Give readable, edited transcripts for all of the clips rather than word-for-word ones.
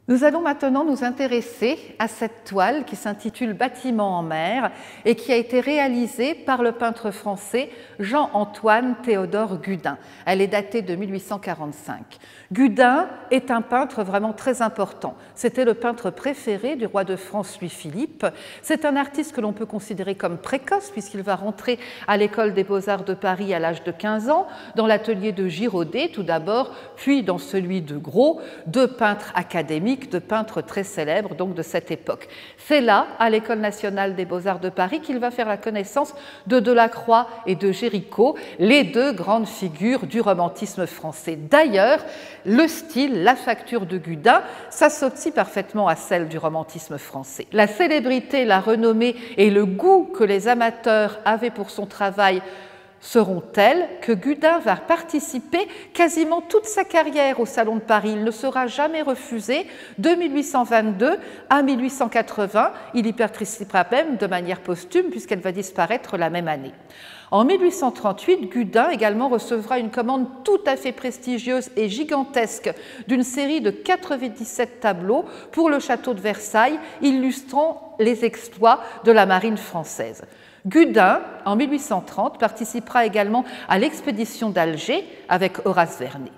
Nous allons maintenant nous intéresser à cette toile qui s'intitule « Bâtiment en mer » et qui a été réalisée par le peintre français Jean-Antoine Théodore Gudin. Elle est datée de 1845. Gudin est un peintre vraiment très important. C'était le peintre préféré du roi de France Louis-Philippe. C'est un artiste que l'on peut considérer comme précoce puisqu'il va rentrer à l'école des Beaux-Arts de Paris à l'âge de 15 ans, dans l'atelier de Girodet tout d'abord, puis dans celui de Gros, deux peintres académiques, de peintres très célèbres donc de cette époque. C'est là, à l'École nationale des Beaux-Arts de Paris, qu'il va faire la connaissance de Delacroix et de Géricault, les deux grandes figures du romantisme français. D'ailleurs, le style, la facture de Gudin s'associe parfaitement à celle du romantisme français. La célébrité, la renommée et le goût que les amateurs avaient pour son travail seront telles que Gudin va participer quasiment toute sa carrière au Salon de Paris. Il ne sera jamais refusé de 1822 à 1880. Il y participera même de manière posthume puisqu'elle va disparaître la même année. En 1838, Gudin également recevra une commande tout à fait prestigieuse et gigantesque d'une série de 97 tableaux pour le château de Versailles, illustrant les exploits de la marine française. Gudin, en 1830, participera également à l'expédition d'Alger avec Horace Vernet.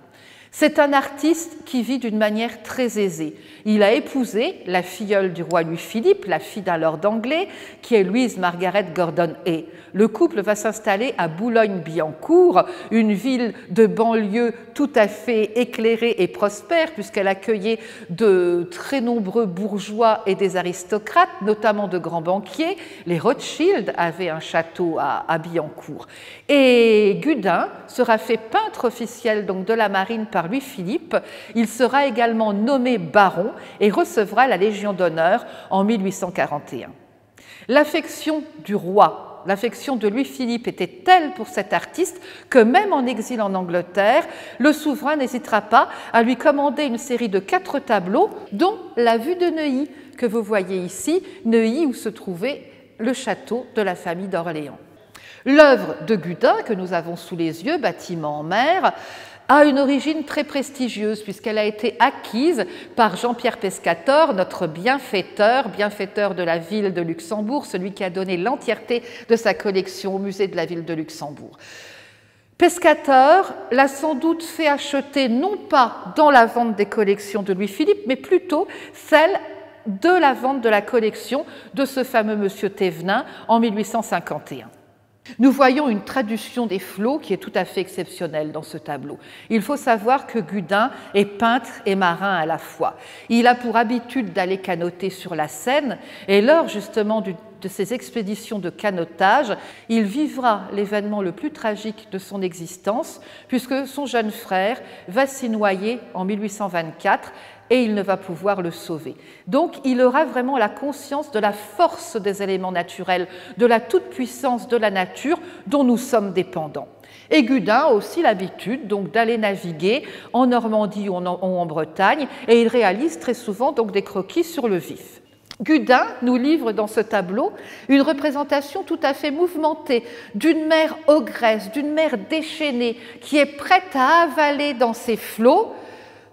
C'est un artiste qui vit d'une manière très aisée. Il a épousé la filleule du roi Louis-Philippe, la fille d'un lord anglais, qui est Louise Margaret Gordon Hay. Le couple va s'installer à Boulogne-Billancourt, une ville de banlieue tout à fait éclairée et prospère, puisqu'elle accueillait de très nombreux bourgeois et des aristocrates, notamment de grands banquiers. Les Rothschild avaient un château à Billancourt. Et Gudin sera fait peintre officiel donc, de la marine par Louis-Philippe. Il sera également nommé baron et recevra la Légion d'honneur en 1841. L'affection du roi, l'affection de Louis-Philippe était telle pour cet artiste que même en exil en Angleterre, le souverain n'hésitera pas à lui commander une série de 4 tableaux, dont la vue de Neuilly, que vous voyez ici, Neuilly où se trouvait le château de la famille d'Orléans. L'œuvre de Gudin, que nous avons sous les yeux, Bâtiment en mer, a une origine très prestigieuse puisqu'elle a été acquise par Jean-Pierre Pescator, notre bienfaiteur de la ville de Luxembourg, celui qui a donné l'entièreté de sa collection au musée de la ville de Luxembourg. Pescator l'a sans doute fait acheter non pas dans la vente des collections de Louis-Philippe, mais plutôt celle de la vente de la collection de ce fameux monsieur Thévenin en 1851. Nous voyons une traduction des flots qui est tout à fait exceptionnelle dans ce tableau. Il faut savoir que Gudin est peintre et marin à la fois. Il a pour habitude d'aller canoter sur la Seine et lors justement de ses expéditions de canotage, il vivra l'événement le plus tragique de son existence puisque son jeune frère va s'y noyer en 1824 et il ne va pouvoir le sauver. Donc il aura vraiment la conscience de la force des éléments naturels, de la toute-puissance de la nature dont nous sommes dépendants. Et Gudin a aussi l'habitude donc d'aller naviguer en Normandie ou en Bretagne et il réalise très souvent donc des croquis sur le vif. Gudin nous livre dans ce tableau une représentation tout à fait mouvementée d'une mer ogresse, d'une mer déchaînée qui est prête à avaler dans ses flots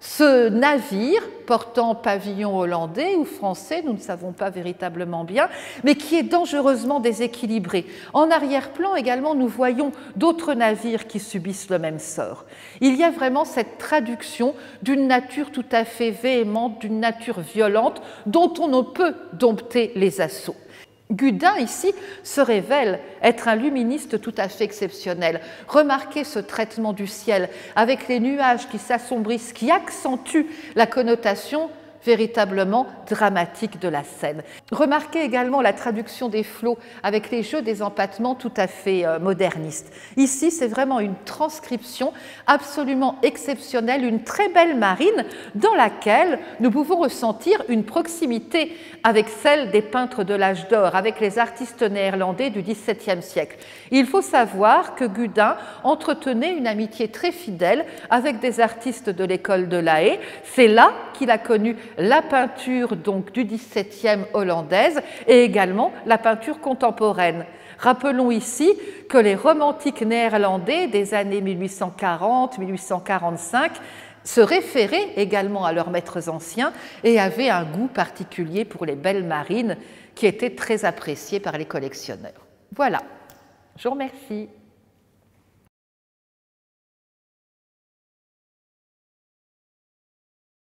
ce navire portant pavillon hollandais ou français, nous ne savons pas véritablement bien, mais qui est dangereusement déséquilibré. En arrière-plan également, nous voyons d'autres navires qui subissent le même sort. Il y a vraiment cette traduction d'une nature tout à fait véhémente, d'une nature violente, dont on ne peut dompter les assauts. Gudin, ici, se révèle être un luministe tout à fait exceptionnel. Remarquez ce traitement du ciel avec les nuages qui s'assombrissent, qui accentuent la connotation véritablement dramatique de la scène. Remarquez également la traduction des flots avec les jeux des empattements tout à fait modernistes. Ici, c'est vraiment une transcription absolument exceptionnelle, une très belle marine dans laquelle nous pouvons ressentir une proximité avec celle des peintres de l'âge d'or, avec les artistes néerlandais du XVIIe siècle. Il faut savoir que Gudin entretenait une amitié très fidèle avec des artistes de l'école de La Haye. C'est là qu'il a connu la peinture donc du XVIIe hollandaise et également la peinture contemporaine. Rappelons ici que les romantiques néerlandais des années 1840-1845 se référaient également à leurs maîtres anciens et avaient un goût particulier pour les belles marines qui étaient très appréciées par les collectionneurs. Voilà, je vous remercie.